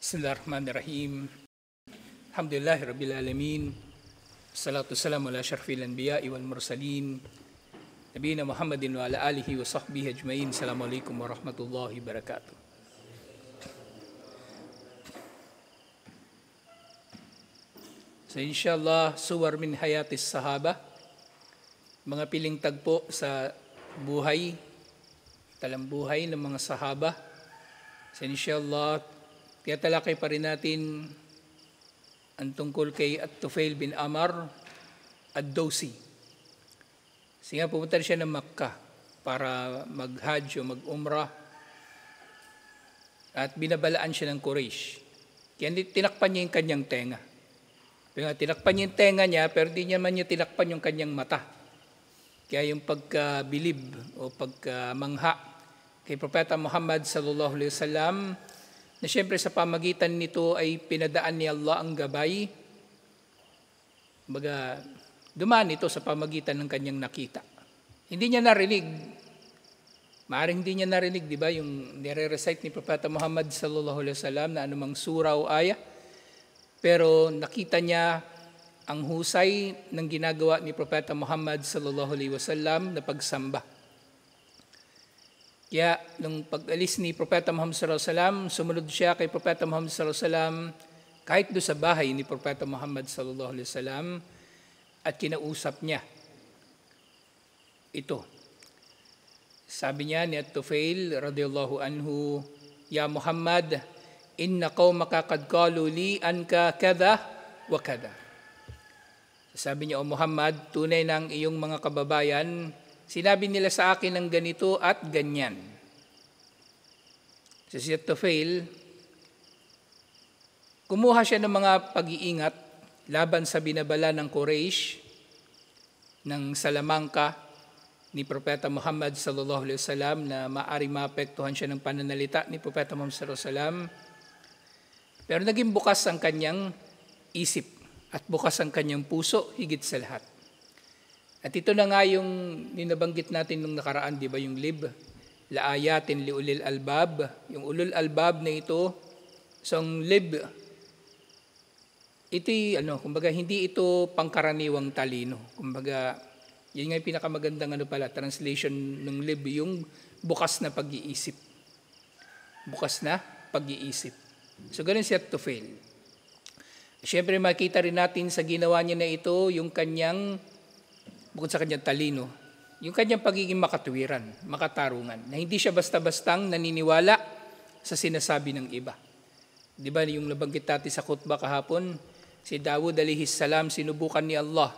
Bismillahirrahmanirrahim. Alhamdulillahi Rabbil Alamin. Salatu wassalamu ala syarfil anbiya'i wal mursalin. Nabiyina Muhammadin wa ala alihi wa sahbihi ajmain. Assalamualaikum warahmatullahi wabarakatuh. So inshallah, suwar min hayatis sahaba. Mga piling tagpo sa buhay, talambuhay ng mga sahaba. So inshallah, tiyatalakay pa rin natin ang tungkol kay At-Tufail bin Amr Ad-Dawsi. Kasi nga pumunta siya ng Makkah para mag-hajj o mag-umrah at binabalaan siya ng Quraysh. Kaya tinakpan niya yung kanyang tenga. Tinakpan niya yung tenga niya pero di niya man niya tinakpan yung kanyang mata. Kaya yung pagkabilib o pagkamangha kay Propeta Muhammad sallallahu alaihi wasallam na siyempre sa pamagitan nito ay pinadaan ni Allah ang gabay. Baga, dumaan ito sa pamagitan ng kanyang nakita. Hindi niya narinig. Maaring hindi niya narinig, di ba, yung nire-recite ni Propeta Muhammad sallallahu alaihi wasallam na anumang sura o aya. Pero nakita niya ang husay ng ginagawa ni Propeta Muhammad sallallahu alaihi wasallam na pagsamba. Kaya nung pag-alis ni Propeta Muhammad sallallahu alaihi wasallam, sumunod siya kay Propeta Muhammad sallallahu alaihi wasallam kahit doon sa bahay ni Propeta Muhammad sallallahu alaihi wasallam at kinausap niya. Ito. Sabi niya ni At-Tufail radhiyallahu anhu, "Ya Muhammad, inna qaumaka qad qalu li anka kada wa kada." Sabi niya, "O Muhammad, tunay na ang iyong mga kababayan, sinabi nila sa akin ng ganito at ganyan." So si At-Tufail, kumuha siya ng mga pag-iingat laban sa binabala ng Quraysh, ng salamangka ni Propeta Muhammad sallallahu alaihi wasallam na maaari maapektuhan siya ng pananalita ni Propeta Muhammad sallallahu alaihi wasallam. Pero naging bukas ang kanyang isip at bukas ang kanyang puso higit sa lahat. At ito na nga yung ninabanggit natin nung nakaraan, di ba, yung lib, laayatin li ulil albab, yung ulul albab na ito, so ang lib, ito kumbaga hindi ito pangkaraniwang talino. Kumbaga, yun nga yung pinakamagandang translation ng lib, yung bukas na pag-iisip. Bukas na pag-iisip. So ganun si At-Tufail. Siyempre makita rin natin sa ginawa niya na ito, yung kanyang bukod sa kanyang talino, yung kanyang pagiging makatuwiran, makatarungan, na hindi siya basta-bastang naniniwala sa sinasabi ng iba. Di ba yung nabanggit natin sa khutbah kahapon, si Dawud alayhi salam sinubukan ni Allah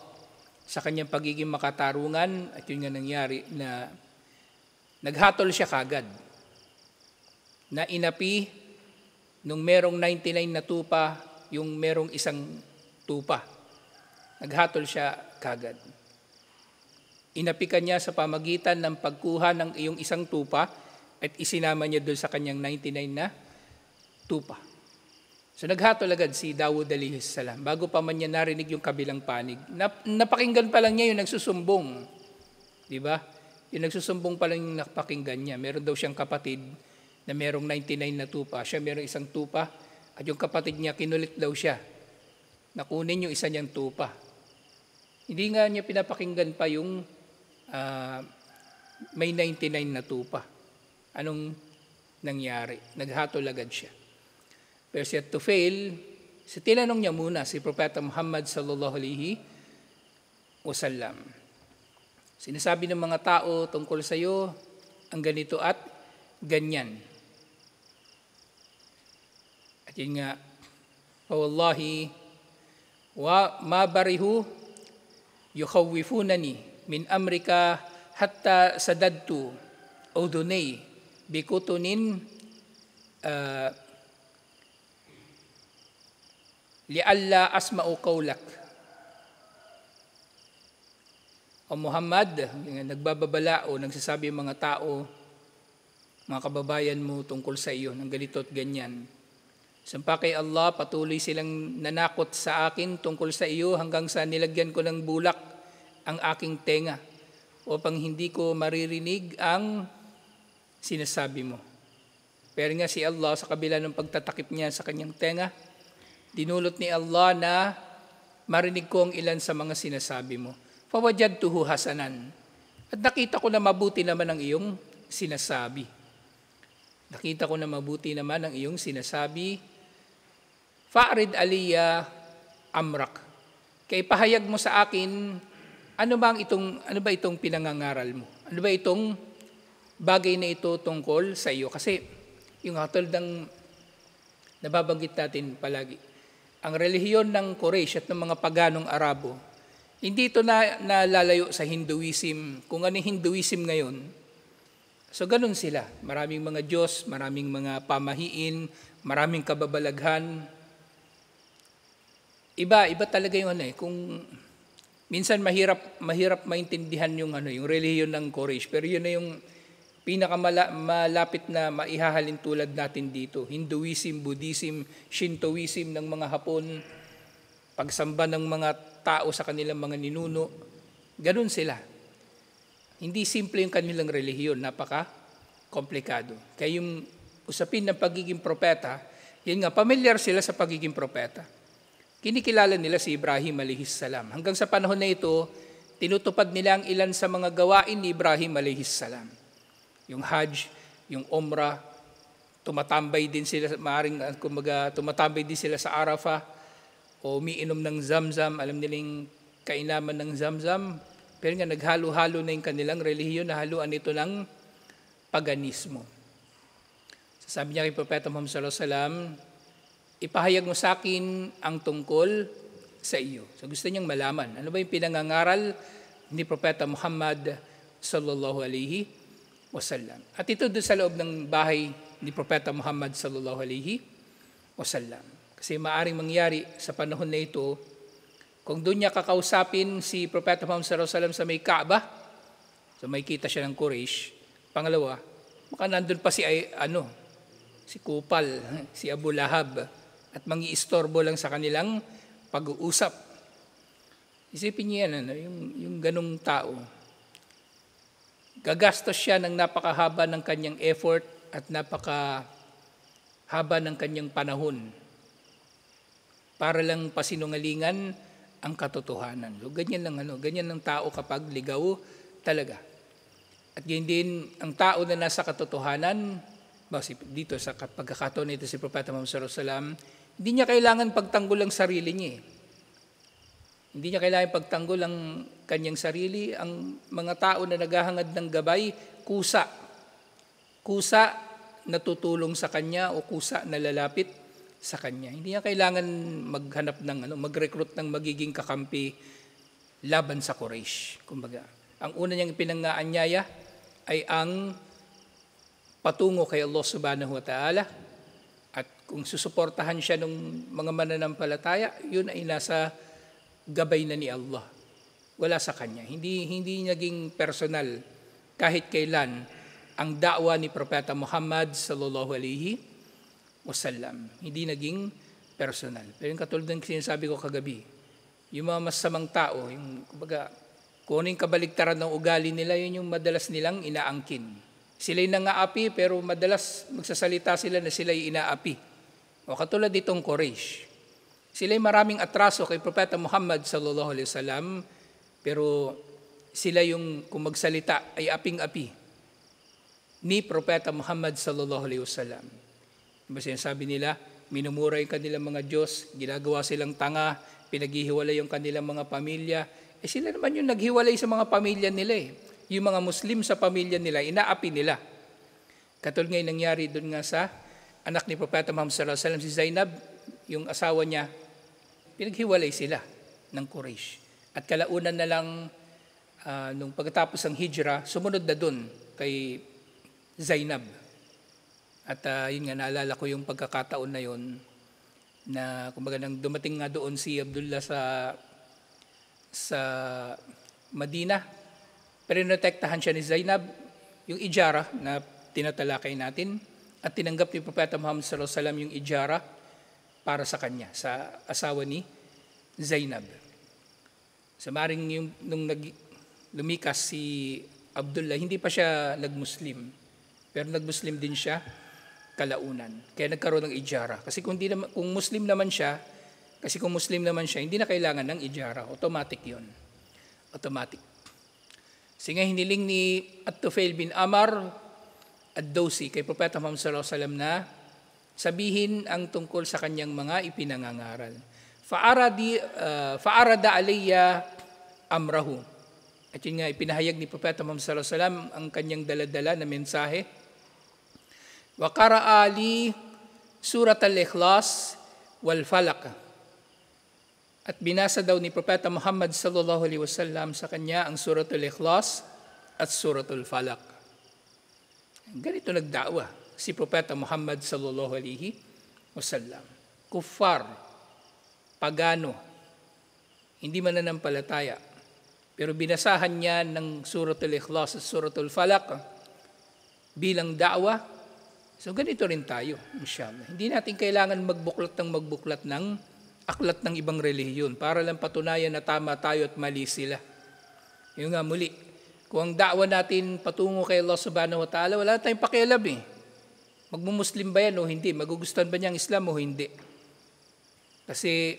sa kanyang pagiging makatarungan at yun nga nangyari na naghatol siya kagad. Na inapi nung merong 99 na tupa, yung merong isang tupa. Naghatol siya kagad. Inapikan niya sa pamagitan ng pagkuha ng iyong isang tupa at isinama niya doon sa kanyang 99 na tupa. So naghatol agad si Dawud alayhi salam bago pa man niya narinig yung kabilang panig. Napakinggan pa lang niya yung nagsusumbong. Di ba? Yung nagsusumbong pa lang yung napakinggan niya. Meron daw siyang kapatid na merong 99 na tupa. Siya merong isang tupa at yung kapatid niya kinulit daw siya. Nakunin yung isa niyang tupa. Hindi nga niya pinapakinggan pa yung may 99 na tupa. Anong nangyari? Naghatol agad siya. Pero si At-Tufail, tinanong niya muna si Propeta Muhammad sallallahu alaihi wasallam. Sinasabi ng mga tao tungkol sa iyo ang ganito at ganyan. At yun nga, wallahi wa ma barihu yukhawifunani min amrika hatta sadadtu udunay bikutunin li'alla asma'u qawlak. O Muhammad, nagbababala o nagsasabi ang mga tao, mga kababayan mo tungkol sa iyo ng ganito at ganyan. Sumpa kay Allah, patuloy silang nanakot sa akin tungkol sa iyo hanggang sa nilagyan ko ng bulak ang aking tenga upang hindi ko maririnig ang sinasabi mo. Pero nga si Allah, sa kabila ng pagtatakip niya sa kanyang tenga, dinulot ni Allah na marinig ko ang ilan sa mga sinasabi mo. Fawajadtuhu hasanan. At nakita ko na mabuti naman ang iyong sinasabi. Nakita ko na mabuti naman ang iyong sinasabi. Fa'rid aliyya amrak. Kaya pahayag mo sa akin, ano ba itong pinangangaral mo? Ano ba itong bagay na ito tungkol sa iyo? Kasi yung hatol ng nababanggit natin palagi, ang relihiyon ng Quraysh at ng mga paganong Arabo, hindi ito nalalayo sa Hinduism. Kung ano yung Hinduism ngayon, so ganun sila. Maraming mga Diyos, maraming mga pamahiin, maraming kababalaghan. Iba talaga yung kung minsan mahirap maintindihan yung yung relihiyon ng Quraysh, pero yun na yung pinakamalapit na maihahalin tulad natin dito. Hinduism, Buddhism, Shintoism ng mga Hapon, pagsamba ng mga tao sa kanilang mga ninuno. Ganun sila. Hindi simple yung kanilang relihiyon, napaka-komplikado. Kaya yung usapin ng pagiging propeta, yun nga, familiar sila sa pagiging propeta. Kinikilala nila si Ibrahim alayhissalam. Hanggang sa panahon na ito, tinutupad nila ang ilan sa mga gawain ni Ibrahim alayhissalam. Yung Hajj, yung Umrah, tumatambay din sila sa Arafah, o umiinom ng Zamzam. Alam nilang kainaman ng Zamzam, pero nga naghalo-halo na yung kanilang relihiyon, nahaluan ito ng paganismo. Sabi niya kay Propeta Muhammad sallallahu alaihi wasallam, ipahayag mo sa akin ang tungkol sa iyo. So gusto niyang malaman, ano ba yung pinangangaral ni Propeta Muhammad sallallahu alaihi wasallam. At ito doon sa loob ng bahay ni Propeta Muhammad sallallahu alaihi wasallam. Kasi maaring mangyari sa panahon na ito, kung doon niya kakausapin si Propeta Muhammad sallallahu alaihi wasallam sa may Kaaba, so may kita siya ng Quraysh. Pangalawa, baka nandun pa si Kupal, si Abu Lahab, at mangi-istorbo lang sa kanilang pag-uusap. Isipin niya yan, yung ganong tao. Gagastos siya ng napakahaba ng kanyang effort at napakahaba ng kanyang panahon para lang pasinungalingan ang katotohanan. So, ganyan lang tao kapag ligaw talaga. At ganyan din ang tao na nasa katotohanan, dito sa pagkakataon nito si Propeta Muhammad sallallahu alaihi wasallam, hindi niya kailangan pagtanggol ang sarili niya. Hindi niya kailangan pagtanggol ang kanyang sarili. Ang mga tao na naghahangad ng gabay, kusa na tutulong sa kanya o kusa na lalapit sa kanya. Hindi niya kailangan mag-recruit ng magiging kakampi laban sa Quraysh. Kumbaga, ang una niyang pinangaanyaya ay ang patungo kay Allah subhanahu wa ta'ala, at kung susuportahan siya ng mga mananampalataya, yun ay nasa gabay na ni Allah. Wala sa kanya. Hindi naging personal kahit kailan ang da'wa ni Propeta Muhammad sallallahu alaihi wasallam. Hindi naging personal. Pero yung katulad ng sinasabi ko kagabi, yung mga masamang tao, kung ano yung kabaligtaran ng ugali nila, yun yung madalas nilang inaangkin. Sila'y nangaapi, pero madalas magsasalita sila na sila'y inaapi. O katulad ditong Quraysh. Sila'y maraming atraso kay Propeta Muhammad sallallahu alaihi wasallam, pero sila yung kung magsalita ay aping-api ni Propeta Muhammad sallallahu alaihi wasallam. Sinasabi nila, minumura yung kanilang mga Diyos, ginagawa silang tanga, pinaghihiwalay yung kanilang mga pamilya. Sila naman yung naghiwalay sa mga pamilya nila . Yung mga Muslim sa pamilya nila, inaapi nila. Katulad ngayon nangyari doon nga sa anak ni Propeta Muhammad sallallahu alaihi wasallam, si Zainab, yung asawa niya, pinaghiwalay sila ng Quraysh. At kalaunan na lang, nung pagkatapos ng hijrah, sumunod na doon kay Zainab. At yun nga, naalala ko yung pagkakataon na yun, na kumbaga nang dumating nga doon si Abdullah sa Madina, pero notektahan siya ni Zainab, yung ijara na tinatalakay natin, at tinanggap ni Propeta Muhammad sallallahu alaihi wasallam yung ijara para sa kanya, sa asawa ni Zainab. Sa maring nung lumikas si Abdullah, hindi pa siya nag-Muslim, pero nag-Muslim din siya. kalaunan. Kaya nagkaroon ng ijara. Kasi kung Muslim naman siya, hindi na kailangan ng ijara. Automatic yun. Automatic. Kasi nga hiniling ni At-Tufail bin Amr ad-Dawsi kay Propeta Muhammad sallallahu alaihi wasallam na sabihin ang tungkol sa kanyang mga ipinangangaral. Fa'arada alayya amrahu. At yun nga, ipinahayag ni Propeta Muhammad sallallahu alaihi wasallam ang kanyang daladala na mensahe. Wa qara'a li surat al-Ikhlas wal Falaq. At binasa daw ni Propeta Muhammad sallallahu alaihi wasallam sa kanya ang suratul Ikhlas at suratul Falaq. Ganito nagda'wa si Propeta Muhammad sallallahu alaihi wasallam. Kuffar, pagano, hindi mananampalataya. Pero binasahan niya ng suratul Ikhlas at suratul Falaq bilang da'wa. So ganito rin tayo, inshallah. Hindi natin kailangan magbuklat ng aklat ng ibang relihiyon para lang patunayan na tama tayo at mali sila. Yung nga muli, kung ang da'wa natin patungo kay Allah subhanahu wa ta'ala, wala tayong pakialam eh. Magmumuslim ba yan o hindi? Magugustuhan ba niya ang Islam o hindi? Kasi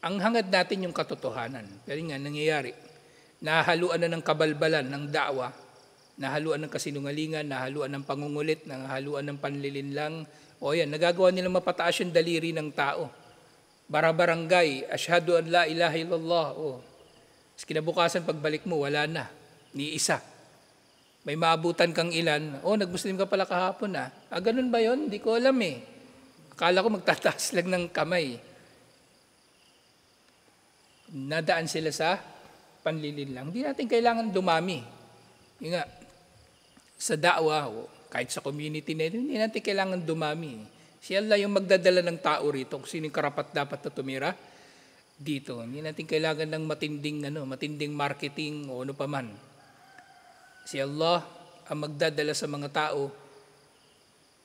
ang hangad natin yung katotohanan. Pero nga nangyayari, nahaluan na ng kabalbalan ng da'wa, nahaluan ng kasinungalingan, nahaluan ng pangungulit, nahaluan ng panlilinlang. O yan, nagagawa nilang mapataas yung daliri ng tao. Barabarangay, asyhadu an la ilaha illallah. Kinabukasan pagbalik mo, wala na. Ni isa. May maabutan kang ilan. Nagmuslim ka pala kahapon ah. Ganun ba yon? Hindi ko alam eh. Akala ko magtataas lang ng kamay. Nadaan sila sa panlilinlang. Hindi natin kailangan dumami. Yung nga, sa da'wa, kahit sa community na hindi natin kailangan dumami. Si Allah yung magdadala ng tao rito kung sino yung karapat dapat na tumira dito. Hindi natin kailangan ng matinding marketing o ano paman. Si Allah ang magdadala sa mga tao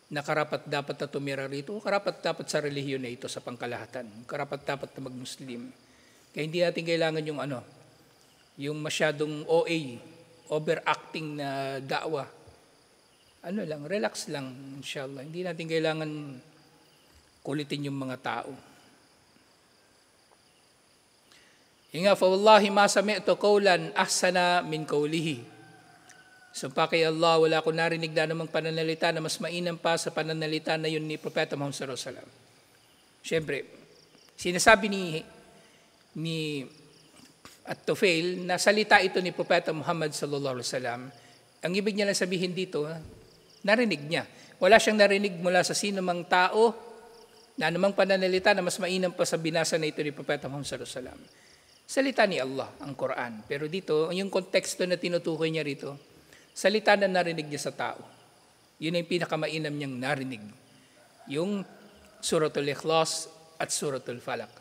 na karapat dapat na tumira rito, karapat dapat sa relihiyon na ito sa pangkalahatan, karapat dapat na magmuslim. Kaya hindi natin kailangan yung masyadong OA, overacting na da'wa. Relax lang, inshallah. Hindi natin kailangan kulitin yung mga tao. Inga, fa wallahi ma sami'tu qawlan ahsana min qawlihi. Sumpa kay Allah, wala ko narinig na namang pananalita na mas mainam pa sa pananalita na yun ni Propeta Muhammad sallallahu alaihi wasallam. Siyempre, sinasabi ni At-Tufail na salita ito ni Propeta Muhammad sallallahu alaihi wasallam. Ang ibig niya lang sabihin dito, narinig niya. Wala siyang narinig mula sa sino mang tao na anumang pananalita na mas mainam pa sa binasa na ito ni Propeta Muhammad sallallahu alaihi wasallam. Salita ni Allah, ang Quran. Pero dito, yung konteksto na tinutukoy niya rito, salita na narinig niya sa tao. Yun yung pinakamainam niyang narinig. Yung suratul Ikhlas at suratul Falaq.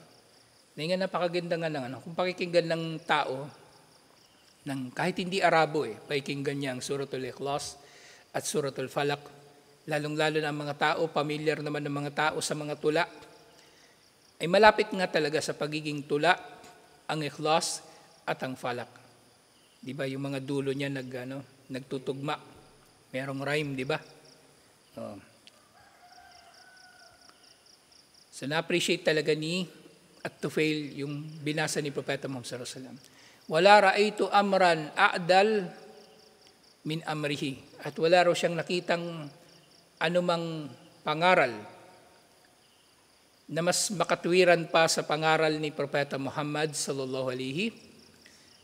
Nga napakaganda nga ng kung pakikinggan ng tao, kahit hindi Arabo pakikinggan niya ang suratul Ikhlas at suratul Falaq, lalong-lalo na ang mga tao, familiar naman ng mga tao sa mga tula, ay malapit nga talaga sa pagiging tula ang Ikhlas at ang Falaq. Di ba yung mga dulo niya nagtutugma, merong rhyme, di ba? So na-appreciate talaga ni At-Tufail yung binasa ni Propeta Muhammad sallallahu alaihi wasallam. Wala ra'aytu amran a'dal min amrihi. At wala raw siyang nakitang anumang pangaral na mas makatwiran pa sa pangaral ni Propeta Muhammad sallallahu alaihi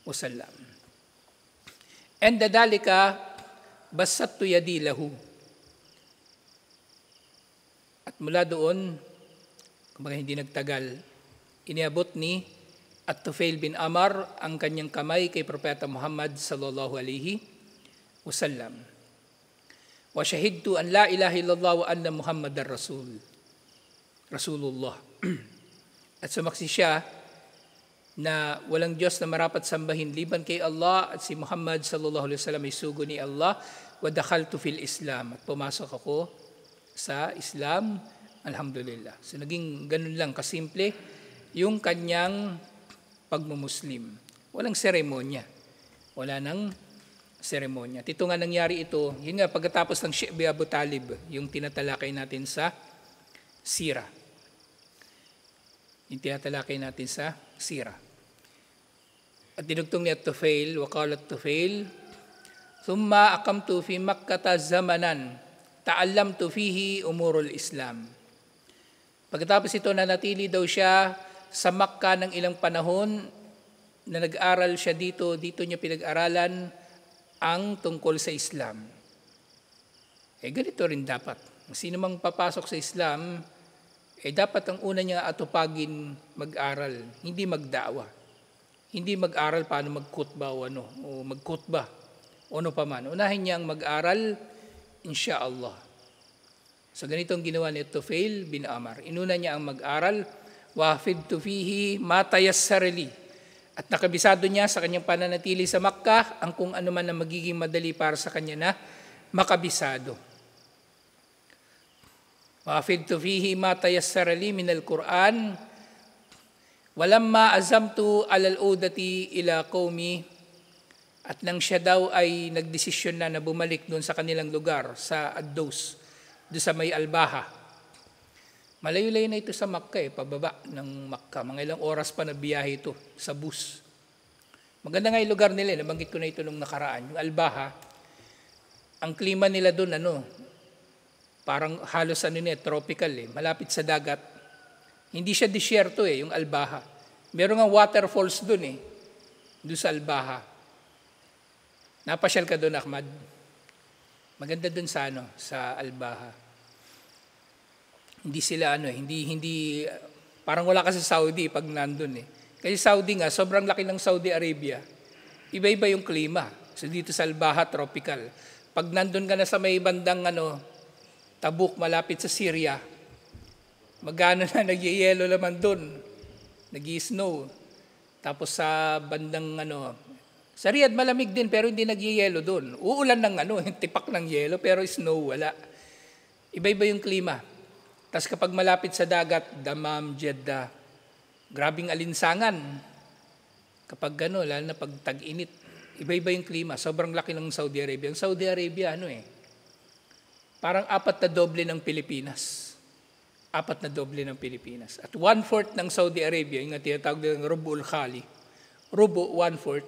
wasallam. And dadalika basattu yadi lahu. At mula doon, kumbaga hindi nagtagal, iniabot ni At-Tufail bin Amr ang kanyang kamay kay Propeta Muhammad sallallahu alaihi wasallam. Wa shahidtu an la ilaha illallah wa anna Muhammadar Rasulullah. At sumaksi siya na walang Diyos na marapat sambahin liban kay Allah at si Muhammad sallallahu alaihi wasallam ay sugo ni Allah. Wa dakhaltu fil Islam. At pumasok ako sa Islam, alhamdulillah. So naging ganun lang kasimple yung kanyang pagmumuslim. Walang seremonya. Wala nang seremonya. At ito nga nangyari ito, yun nga pagkatapos ng Shi'bi Abu Talib, yung tinatalakay natin sa Sira. Yung tinatalakay natin sa Sira. At dinugtong ni At-Tufail, waqala At-Tufail, thumma aqamtu fi Makkata zamanan, ta'allamtu fihi umurul Islam. Pagkatapos ito, nanatili daw siya sa Makkah ng ilang panahon, na nag-aral siya dito niya pinag-aralan ang tungkol sa Islam. Ganito rin dapat. Sino mang papasok sa Islam, dapat ang una niya atupagin mag-aral, hindi magdawa. Hindi mag-aral paano mag-khutbah o mag-khutbah o ano pa man. Unahin niya ang mag-aral, insyaallah. So ganito ang ginawa ni Tufail bin Amr. Inuna niya ang mag-aral, wahfidtu fihi ma tayassara li. At nakabisado niya sa kanyang pananatili sa Makkah ang kung ano man na magiging madali para sa kanya na makabisado. Wahfidtu fihi ma tayassara li min al-Quran, walamma azamtu alal udati ila qaumi. At nang siya daw ay nagdesisyon na bumalik doon sa kanilang lugar, sa Ad-Daws, doon sa may Albaha. Malayo-layo na ito sa Makkah, pababa ng Makkah. Mga ilang oras pa na biyahe ito sa bus. Maganda nga yung lugar nila, nabanggit ko na ito nung nakaraan. Yung Albaha, ang klima nila doon, parang halos tropical, malapit sa dagat. Hindi siya disyerto yung Albaha. Meron nga waterfalls doon doon sa Albaha. Napasyal ka doon, Ahmad? Maganda doon sa Albaha. Hindi sila hindi parang wala ka sa Saudi pag nandun Kasi Saudi nga, sobrang laki ng Saudi Arabia. Iba-iba yung klima. So dito sa Albaha, tropical. Pag nandun ka na sa may bandang Tabuk, malapit sa Syria, magano na nagyayelo naman doon. Nag-i-snow. Tapos sa bandang sa Riyadh malamig din pero hindi nagyayelo doon. Uulan ng tipak ng yelo pero snow wala. Iba-iba yung klima. Tapos kapag malapit sa dagat, Dammam, Jeddah, grabing alinsangan. Kapag lalo na pag tag-init, iba-iba yung klima. Sobrang laki ng Saudi Arabia. Ang Saudi Arabia, parang 4 na doble ng Pilipinas. 4 na doble ng Pilipinas. At 1/4 ng Saudi Arabia, yung tinatawag nilang Rub'ul Khali. Rubu, 1/4.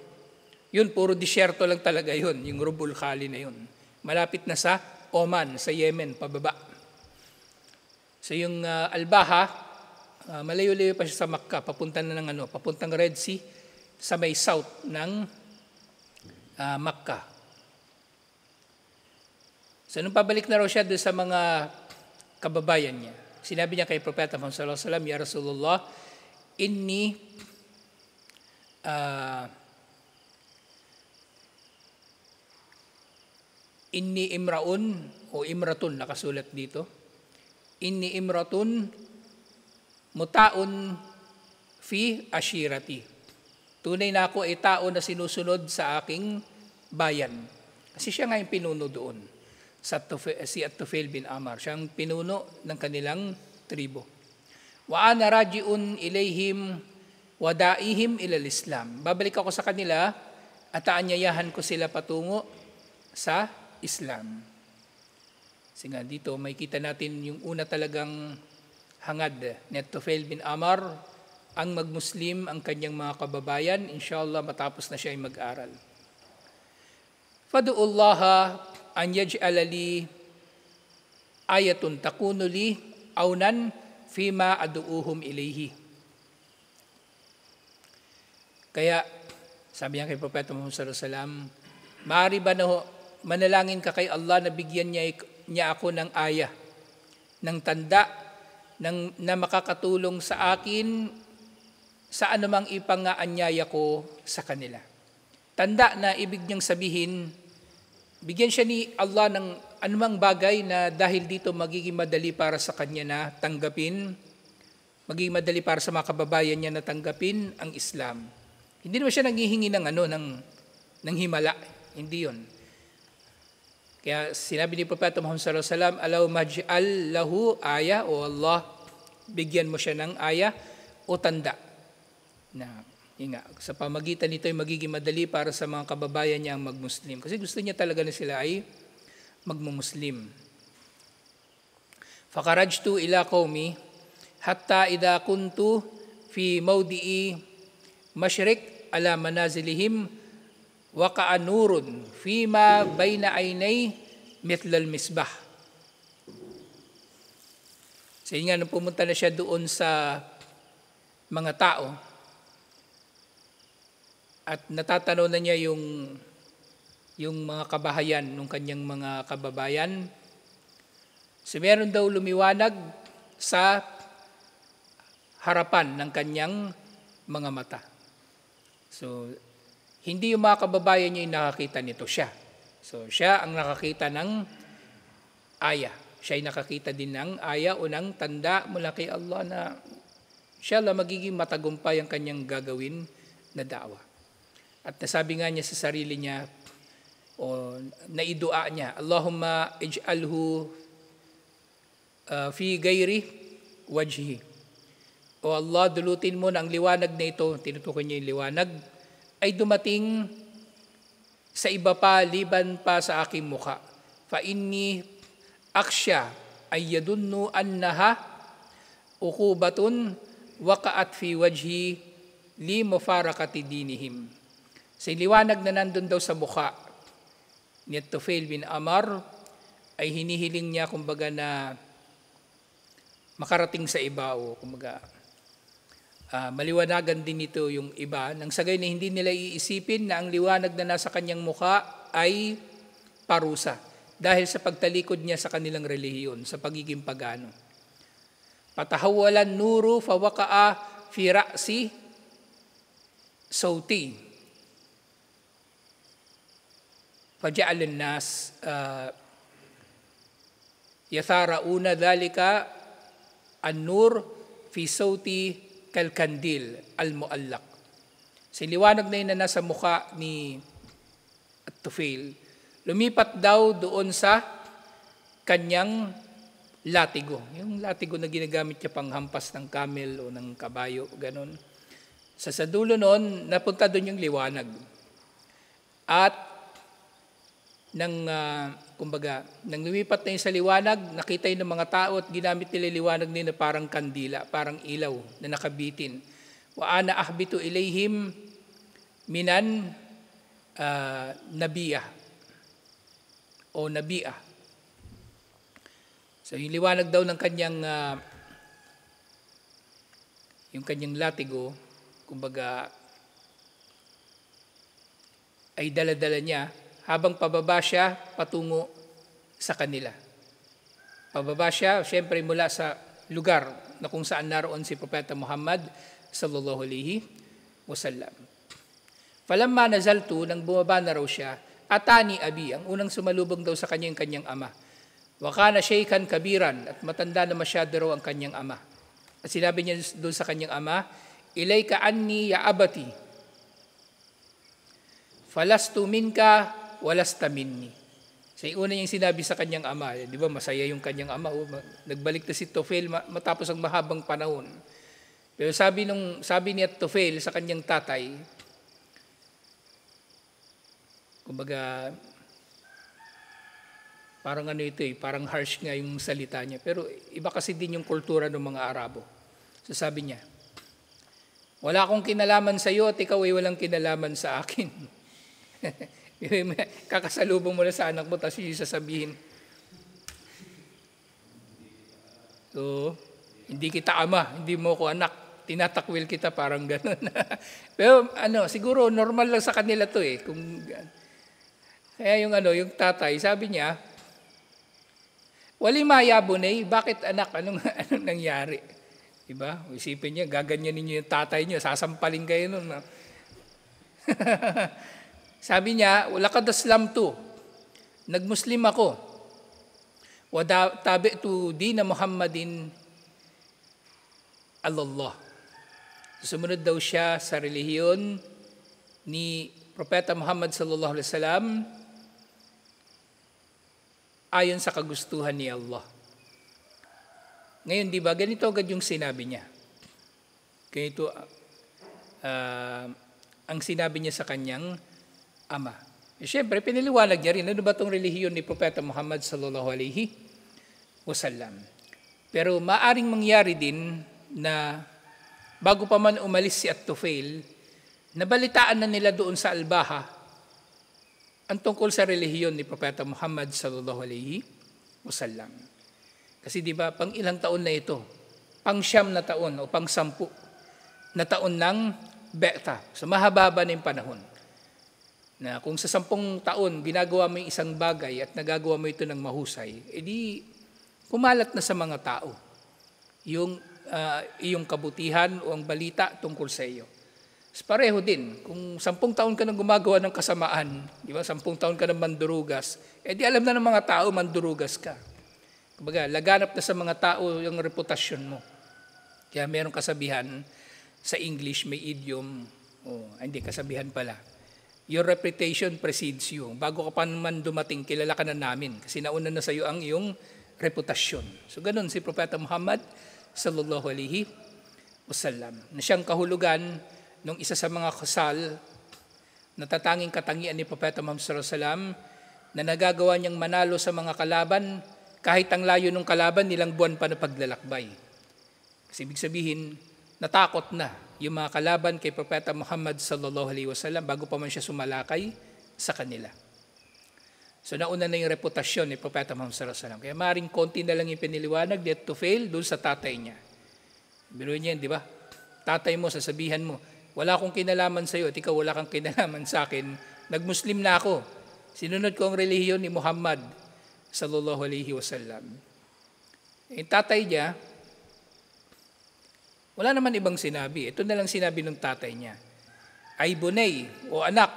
Yun, puro disyerto lang talaga yun, yung Rub'ul Khali na yun. Malapit na sa Oman, sa Yemen, pababa. So yung Albaha, malayo-layo pa siya sa Makkah, papunta na ng papuntang Red Sea, sa may south ng Makkah. So nung pabalik na raw siya doon sa mga kababayan niya, sinabi niya kay Propeta Muhammad sallallahu alaihi wasallam, "Ya Rasulullah, inni imraun o imratun nakasulat dito. Inni imratun mutaun fi ashirati. Tunay na ako ay tao na sinusunod sa aking bayan." Kasi siya nga yung pinuno doon. Si At-Tufail bin Amr. Siya ang pinuno ng kanilang tribo. Wa ana raji'un ilayhim wadaihim ilal Islam. Babalik ako sa kanila at aanyayahan ko sila patungo sa Islam. Kasi nga dito, may kita natin yung una talagang hangad ni At-Tufail bin Amr, ang mag-Muslim, ang kanyang mga kababayan, inshallah matapos na siya ay mag-aral. Fadu'ullaha an yaj'ala li ayatun takunu li aunan fima adu'uhum ilayhi. Kaya, sabi niya kay Propeta Muhammad sallallahu alaihi wasallam, maaari ba na manalangin ka kay Allah na bigyan niya ako ng aya, ng tanda, na makakatulong sa akin sa anumang ipangaanyaya ko sa kanila. Tanda na ibig niyang sabihin, bigyan siya ni Allah ng anumang bagay na dahil dito magiging madali para sa kanya na tanggapin, magiging madali para sa mga kababayan niya na tanggapin ang Islam. Hindi naman siya nanghihingi ng himala. Hindi yun. Kaya sinabi ni Propeta Muhammad sallallahu alaihi wasallam, "Alaw maj'al lahu aya," o Allah, bigyan mo siya ng aya o tanda. Na Sa pamagitan nito ay magiging madali para sa mga kababayan niya ang mag-Muslim. Kasi gusto niya talaga na sila ay mag-Muslim. Fakarajtu ila qaumi hatta idha kuntu fi mawdi'i masyrik ala manazilihim waqa'a nurun fima bayna aynay mithlal misbah. So yun nga, nung pumunta na siya doon sa mga tao at natatanaw na niya yung mga kabahayan ng kanyang mga kababayan, so meron daw lumiwanag sa harapan ng kanyang mga mata. So hindi yung mga kababayan niya yung nakakita nito, siya. So siya ang nakakita ng aya. Siya ay nakakita din ng aya o ng tanda mula kay Allah na siya lang magiging matagumpay ang kanyang gagawin na da'wa. At nasabi nga niya sa sarili niya, o naidua niya, Allahumma ij'alhu fi gayri wajhi. O Allah, dulutin mo na ang liwanag na ito, tinutukoy niya yung liwanag, ay dumating sa iba pa, liban pa sa aking mukha. Fa inni aksya ay yadunnu annaha uqubatun waqa'at fi wajhi li mufarakati dinihim. Sa liwanag na nandun daw sa mukha ni Tufail bin Amr ay hinihiling niya kumbaga na makarating sa iba o kumbaga maliwanagan din nito yung iba nang sagay na hindi nila iisipin na ang liwanag na nasa kanyang mukha ay parusa dahil sa pagtalikod niya sa kanilang relihiyon, sa pagiging pagano. Patahawalan nuru fawaqa'a fi ra'si sauti. Faja'al an-nas yathara'una dhalika an-nur fi sauti kalkandil al-muallaq. Sa liwanag na yun na nasa mukha ni Tufail, lumipat daw doon sa kanyang latigo. Yung latigo na ginagamit niya pang hampas ng camel o ng kabayo, ganun. Sa dulo noon, napunta doon yung liwanag. At kumbaga, nang lumipat na yun sa liwanag, nakita yun ng mga tao at ginamit nila liwanag nila parang kandila, parang ilaw na nakabitin. Wa ana ahbitu ilayhim minan nabiyah o nabiyah. So yung liwanag daw ng kanyang yung kanyang latigo, kumbaga ay dala-dala niya habang pababa siya patungo sa kanila. Pababa siya, siyempre mula sa lugar na kung saan naroon si Propeta Muhammad sallallahu alaihi wasallam. Falamma nazaltu, nang bumaba na raw siya, atani abi, ang unang sumalubong daw sa kanyang ama. Wa kana shaykhan kabiran, at matanda na masyado raw ang kanyang ama. At sinabi niya doon sa kanyang ama, ilayka anni ya abati, falastu minka walasta minni. So yung una niyang sinabi sa kanyang ama, di ba masaya yung kanyang ama, nagbalik na si Tufail matapos ang mahabang panahon. Pero sabi ni Tufail sa kanyang tatay, kumbaga parang parang harsh nga yung salita niya. Pero iba kasi din yung kultura ng mga Arabo. So sabi niya, wala akong kinalaman sa iyo at ikaw ay walang kinalaman sa akin. Kakasalubong mo na sa anak mo, tapos yung sasabihin, so, hindi kita ama, hindi mo ko anak, tinatakwil kita, parang gano'n. Pero siguro normal lang sa kanila to eh. Kaya yung tatay, sabi niya, wali mayabunay, bakit anak, anong nangyari? Diba? Isipin niya, gaganyanin niyo yung tatay niyo, sasampalin kayo nun. Sabi niya, walakad aslamtu, nagmuslim ako. Wa tabi'tu dina Muhammadin Allah. Sumunod daw siya sa relihiyon ni Propeta Muhammad sallallahu alaihi wasallam ayon sa kagustuhan ni Allah. Ngayon, di ba, ganito agad yung sinabi niya. Ganito, ang sinabi niya sa kanyang ama. Siyempre, piniliwanag niya rin, ano ba itong relihiyon ni Propeta Muhammad sallallahu alaihi wasallam. Pero maaring mangyari din na bago pa man umalis si At-Tufail, nabalitaan na nila doon sa Albaha ang tungkol sa relihiyon ni Propeta Muhammad sallallahu alaihi wasallam. Kasi di ba, pang ilang taon na ito? Pang 9 na taon o pang 10 na taon ng Be'ta. So mahaba na yung panahon. Na kung sa 10 taon ginagawa mo yung isang bagay at nagagawa mo ito ng mahusay, edi kumalat na sa mga tao yung iyong kabutihan o ang balita tungkol sa iyo. Pareho din, kung 10 taon ka nang gumagawa ng kasamaan, di ba? 10 taon ka nang mandurugas, edi alam na ng mga tao mandurugas ka. Kumbaga, laganap na sa mga tao yung reputasyon mo. Kaya meron kasabihan, sa English may idiom, hindi kasabihan pala, your reputation precedes you. Bago ka pa naman dumating, kilala ka na namin kasi nauna na sa iyo ang iyong reputasyon. So ganun si Propeta Muhammad sallallahu alaihi wasallam, na siyang kahulugan nung isa sa mga kasal na tatanging katangian ni Propeta Muhammad sallallahu alaihi wasallam na nagagawa niyang manalo sa mga kalaban kahit ang layo ng kalaban nilang buwan pa na paglalakbay. Kasi ibig sabihin, natakot na yung mga kalaban kay Propeta Muhammad sallallahu alaihi wasallam bago pa man siya sumalakay sa kanila. So nauna na yung reputasyon ni Propeta Muhammad sallallahu alaihi wasallam. Kaya maring konti na lang yung piniliwanag ni At-Tufail doon sa tatay niya. Biruin niya, di ba? Tatay mo, sasabihan mo, wala akong kinalaman sa iyo at ikaw wala kang kinalaman sa akin. Nagmuslim na ako. Sinunod ko ang relihiyon ni Muhammad sallallahu alaihi wasallam. Yung tatay niya, wala naman ibang sinabi. Ito na lang sinabi ng tatay niya. Ay bunay o anak,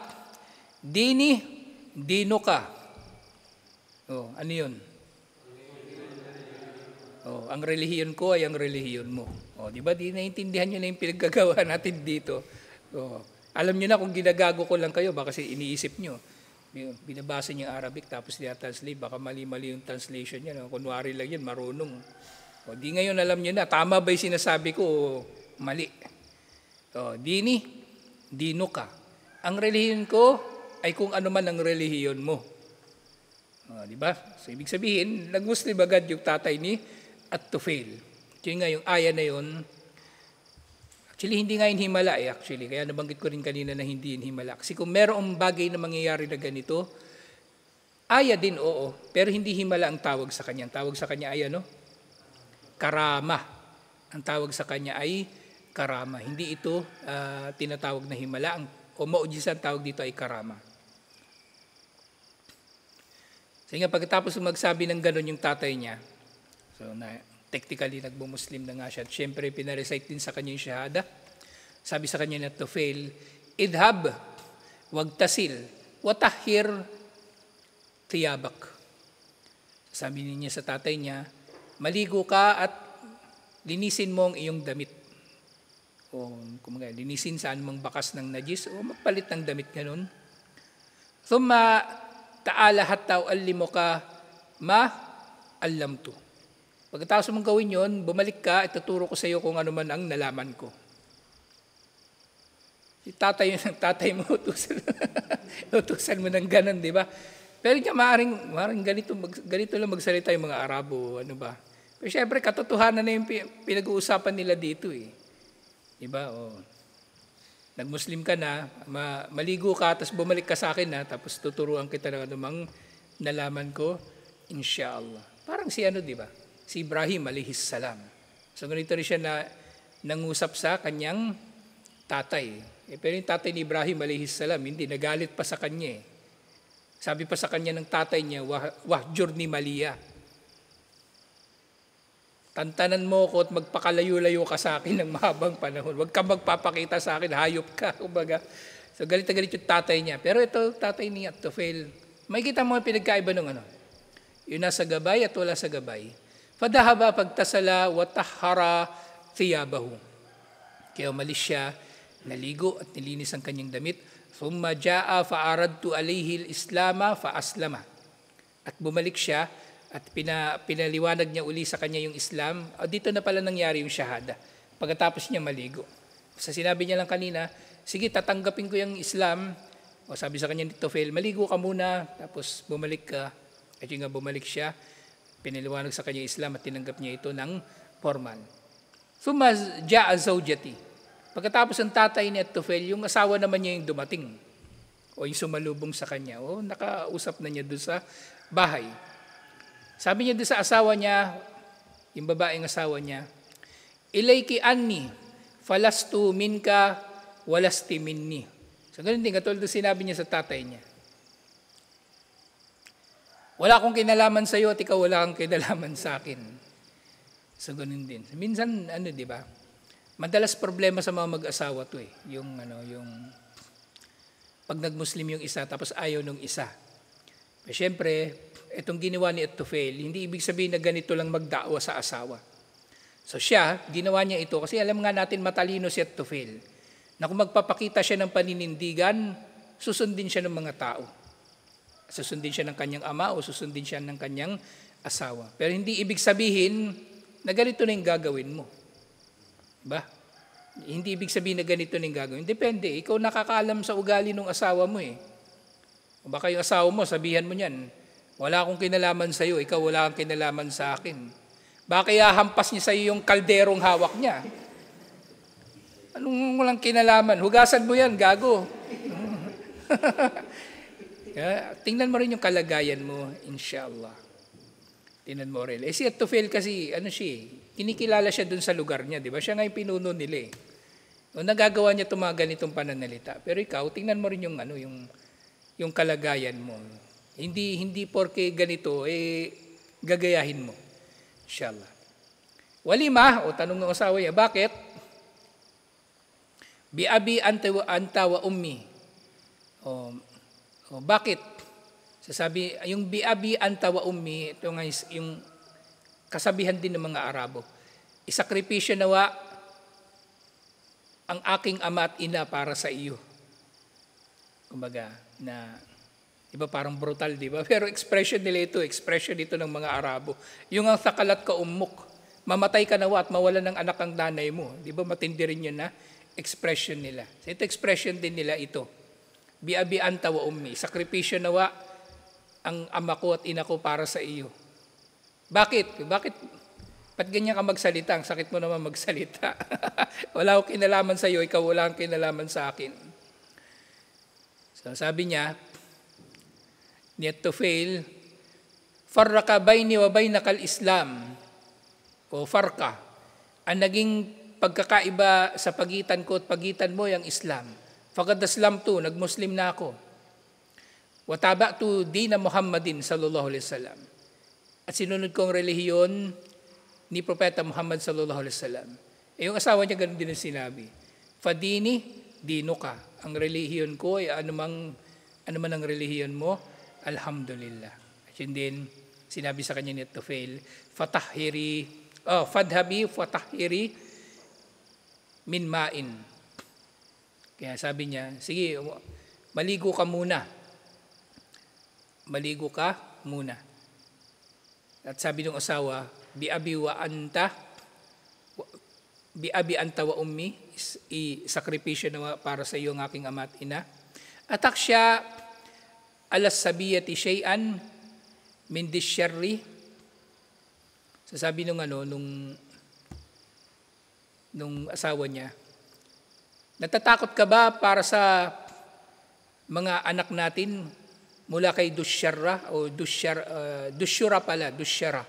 dini, dino ka. Ano yun? Ang relihiyon ko ay ang relihiyon mo. Di ba? Di naintindihan nyo na yung pinaggagawa natin dito. Alam nyo na kung ginagago ko lang kayo, baka kasi iniisip nyo. Binabasa niyo Arabic tapos translate, baka mali-mali yung translation niya. Kunwari lang yun, marunong. Di ngayon alam nyo na, tama ba yung sinasabi ko o mali? Dini, dino ka. Ang relihiyon ko ay kung ano man ang relihiyon mo. Di ba? So, ibig sabihin, nag-Muslim agad yung tatay ni At-Tufail. Yung nga yung aya na yun, actually, hindi nga yun himala actually. Kaya nabanggit ko rin kanina na hindi yun himala. Kasi kung merong bagay na mangyayari na ganito, aya din oo, pero hindi himala ang tawag sa kanya. Ang tawag sa kanya ay ano? Karama. Ang tawag sa kanya ay karama. Hindi ito tinatawag na himala. O mu'jiza, ang tawag dito ay karama. So nga pagkatapos magsabi ng gano'n yung tatay niya, so na technically nagbo-Muslim na nga siya. Siyempre pinarecite din sa kanya yung shahada. Sabi sa kanya na Tufail, idhab, wagtasil, watahhir tiyabak. Sabi niya sa tatay niya, maligo ka at linisin mo ang iyong damit. O kumaga, linisin saan mang bakas ng najis o magpalit ng damit ganun. Thumma ta'ala hatta uallimuka ma allamtu. Pagkatapos mong gawin yon, bumalik ka at tuturo ko sa iyo kung ano man ang nalaman ko. Si tatay mo, utusan mo ng ganun, di ba? Pero niya maaaring ganito lang magsalita yung mga Arabo, ano ba? Pero syempre, katotohanan na yung pinag-uusapan nila dito eh. Di ba? Nag-Muslim ka na, maligo ka, tapos bumalik ka sa akin na, tapos tuturuan kita ng anumang nalaman ko, inshallah. Parang si ano, di ba? Si Ibrahim alayhis salam. So ganito rin siya na nangusap sa kanyang tatay. Pero yung tatay ni Ibrahim alayhis salam, hindi, nagalit pa sa kanya eh. Sabi pa sa kanya ng tatay niya, wahjur ni Malia. Tantanan mo ko at magpakalayo-layo ka sa akin ng mahabang panahon. Huwag ka magpapakita sa akin, hayop ka. Kumbaga. So galit na galit yung tatay niya. Pero ito, tatay ni At-Tufail, may kita mo yung pinagkaiba ng ano. Yung nasa gabay at wala sa gabay. Fadahaba pagtasala watahara thiyabahu. Kaya umalis siya, naligo at nilinis ang kanyang damit. Thumma jaa fa'aradtu alayhi al-islama fa'aslama. At bumalik siya at pinaliwanag niya uli sa kanya yung Islam. Dito na pala nangyari yung shahada. Pagkatapos niya maligo. Sa sinabi niya lang kanina, sige, tatanggapin ko yung Islam. O sabi sa kanya ni Tufail, maligo ka muna, tapos bumalik ka. At yung nga bumalik siya, piniliwanag sa kanya Islam at tinanggap niya ito ng formal. Thumma ja'a zawjati. Pagkatapos ng tatay ni Tufail, yung asawa naman niya yung dumating. O yung sumalubong sa kanya. O nakausap na niya doon sa bahay. Sabi niya doon sa asawa niya, yung babaeng asawa niya, ilayki anni, falastu minka, walasti minni. So ganun din, katulad doon sinabi niya sa tatay niya. Wala akong kinalaman sa iyo at ikaw wala kang kinalaman sa akin. So ganun din. Minsan, di ba? Madalas problema sa mga mag-asawa to eh. Yung pag nag-Muslim yung isa, tapos ayaw nung isa. Pero syempre, itong ginawa ni Tufail, hindi ibig sabihin na ganito lang magdakwa sa asawa. So siya, ginawa niya ito, kasi alam nga natin matalino si Tufail, na kung magpapakita siya ng paninindigan, susundin siya ng mga tao. Susundin siya ng kanyang ama o susundin siya ng kanyang asawa. Pero hindi ibig sabihin na ganito na yung gagawin mo. Diba? Hindi ibig sabihin na ganito na yung gagawin. Depende. Ikaw nakakaalam sa ugali ng asawa mo eh. O baka yung asawa mo, sabihan mo niyan, wala akong kinalaman sa iyo, ikaw wala kang kinalaman sa akin. Baka kaya hampas niya sa iyo yung kalderong hawak niya. Anong walang kinalaman? Hugasan mo yan, gago. Tingnan mo rin yung kalagayan mo, inshallah. Tingnan mo rin. Si Tufail kasi, kinikilala siya dun sa lugar niya, di ba? Siya nga yung pinuno nila eh. O nagagawa niya itong mga ganitong pananalita. Pero ikaw, tingnan mo rin yung kalagayan mo. Hindi porke ganito, gagayahin mo. Inshallah. Walima, o tanong ng asawa niya, bakit? Bi-abi anta wa ummi. O bakit? Sasabi, yung bi-abi anta wa ummi, ito nga yung kasabihan din ng mga Arabo. Isakripisyo nawa ang aking ama at ina para sa iyo. Kumbaga, iba parang brutal, di ba? Pero expression ito ng mga Arabo. Yung ang sakalat ka umuk, mamatay ka nawa at mawalan ng anak ang nanay mo. Di ba matindi rin yun na expression nila. So ito expression din nila ito. Bi-abi anta wa ummi. Sakripisyo nawa ang ama ko at ina ko para sa iyo. Bakit? Ba't ganyan ka magsalita? Ang sakit mo naman magsalita. Wala akong kinalaman sa iyo, ikaw wala akong kinalaman sa akin. So sabi niya, ni Tufail, farraka bayni wa baynakal Islam, o farka, ang naging pagkakaiba sa pagitan ko at pagitan mo yung Islam. Faqad aslamtu, nag-Muslim na ako. Wa taba'tu dina Muhammadin sallallahu alaihi wasallam. At sinunod ko ang relihiyon ni Propeta Muhammad sallallahu alaihi wasallam. Yung asawa niya ganun din ang sinabi. Fadini dinuka. Ang relihiyon ko ay ano man ang relihiyon mo, alhamdulillah. At yun din sinabi sa kanya ni Tufail, fadhabi fatahiri min ma'in. Kaya sabi niya, sige, maligo ka muna. Maligo ka muna. At sabi ng asawa, bi-abi anta wa ummi, isakripisyo na para sa iyo ang aking ama at ina. Atak siya alas sabiyati shay'an min disyarri. So sabi nung asawa niya, natatakot ka ba para sa mga anak natin mula kay Dusyara o Dusyura pala, Dusyara.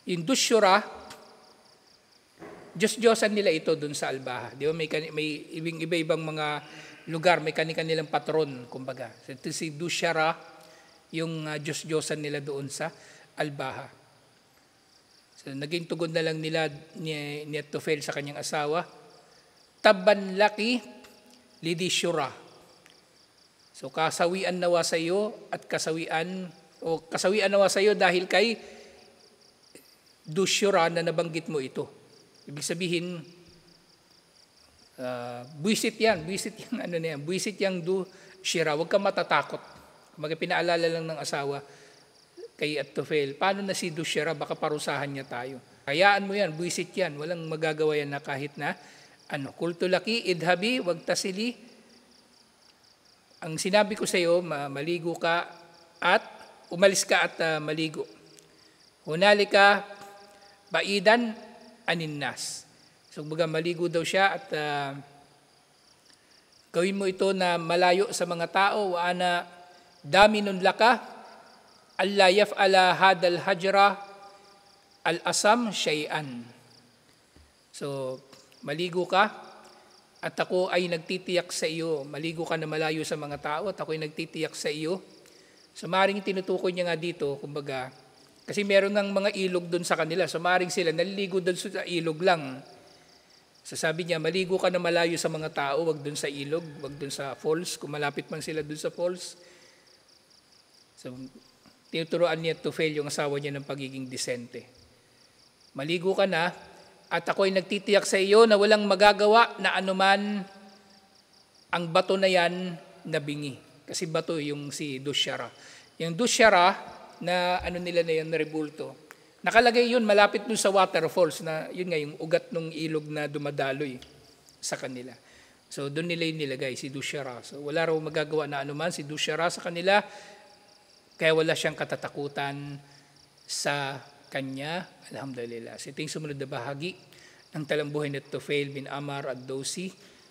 Yung Dusyura, Diyos-Diyosan nila ito dun sa Albaha. Di ba may iba-ibang mga lugar, may kanilang patron, kumbaga. Ito si Dusyara, yung Diyos-Diyosan nila doon sa Albaha. So naging tugon na lang nila ni Tufail sa kanyang asawa, Tabban laki lidisyura. So kasawian nawa sa iyo at kasawian nawa sa iyo dahil kay Dusyura na nabanggit mo ito. Ibig sabihin, buwisit yan Dusyura, huwag ka matatakot. Pinaalala lang ng asawa kay Tufail, paano na si Dusyura, baka parusahan niya tayo. Hayaan mo yan, buwisit yan, walang magagawa yan na kahit na Kultu laki, idhabi, wag tasili. Ang sinabi ko sa iyo, maligo ka at umalis ka at maligo. Hunalika, baidan, aninnas. So, baga maligo daw siya at gawin mo ito na malayo sa mga tao. Wa ana daminun laka, alla yaf'ala hadal hajra, al-asam syai'an. So, maligo ka at ako ay nagtitiyak sa iyo. Maligo ka na malayo sa mga tao at ako ay nagtitiyak sa iyo. So, maring tinutukoy niya nga dito, kumbaga, kasi meron ng mga ilog doon sa kanila. So, maring sila naliligo doon sa ilog lang. So, sabi niya, maligo ka na malayo sa mga tao, wag doon sa ilog, wag doon sa falls, kung malapit man sila doon sa falls. So, tinuturoan niya to fail yung asawa niya ng pagiging disente. Maligo ka na, at ako ay nagtitiyak sa iyo na walang magagawa na anuman ang bato na yan na bingi. Kasi bato yung si Dusyara. Yung Dusyara na nila na yan, na rebulto. Nakalagay yun malapit dun sa waterfalls na yun nga yung ugat ng ilog na dumadaloy sa kanila. So doon nila yung nilagay, si Dusyara. So wala raw magagawa na anuman si Dusyara sa kanila, kaya wala siyang katatakutan sa kanya. Alhamdulillah. So ito yung sumunod na bahagi ng talambuhay na Tufail bin Amar ad-Dawsi.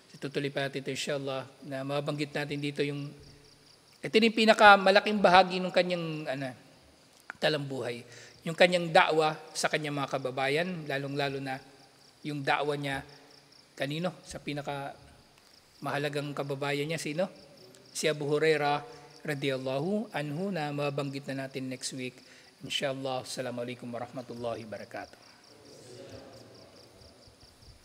So, tutuloy pa natin ito inshallah na mabanggit natin dito yung ito yung pinakamalaking bahagi ng kanyang talambuhay. Yung kanyang da'wa sa kanyang mga kababayan, lalong-lalo na yung da'wa niya kanino? Sa pinaka mahalagang kababayan niya, sino? Si Abu Hurairah radiyallahu anhu na mabanggit na natin next week. Inshallah. Assalamualaikum warahmatullahi wabarakatuh.